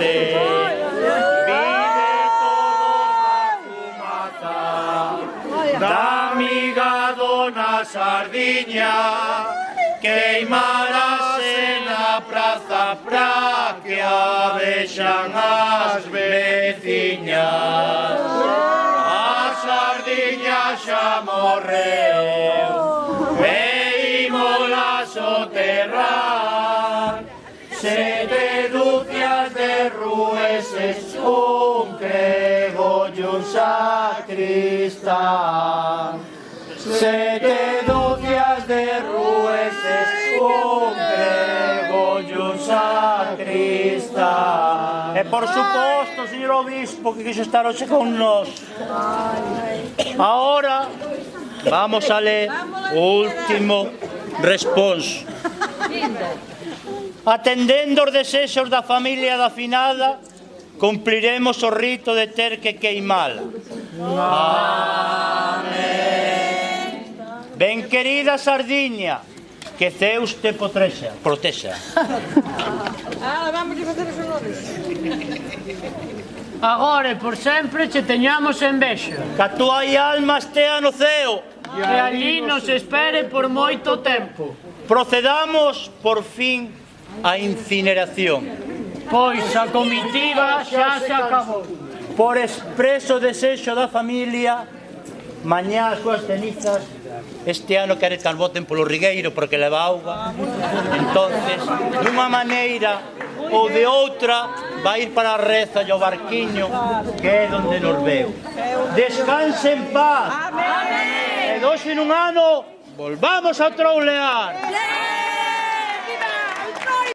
monte. Vive todos a fumaza da amiga dona Sardiña, queimarase na praza pra que a vexan as veciñas. A Sardiña xa morreu e imola soterrar. Sete dúcias de rueses, un crego e un sacristán. Sete dúcias de rueses, un crego e un sacristán. E por suposto, señor obispo, que quiso estar hoxe con nós. Ahora vamos a ler o último responso. Atendendo os desexos da familia da finada, cumpliremos o rito de ter que queimala. Amén. Ben querida Sardiña, que Zeus te protexa. Vamos a facer os honores. Agora e por sempre che teñamos en vexa. Que a túa alma estea no ceo. E allí nos espere por moito tempo. Procedamos, por fin, a incineración. Pois a comitiva xa se acabou. Por expreso desexo da familia, mañá as súas cenizas, este ano quere que as boten polo rigueiro porque leva auga. Entonces, dunha maneira ou de outra, vai ir para a reza e o barquiño, que é donde nos veu. Descanse en paz. E doxe nun ano, volvamos a troulear.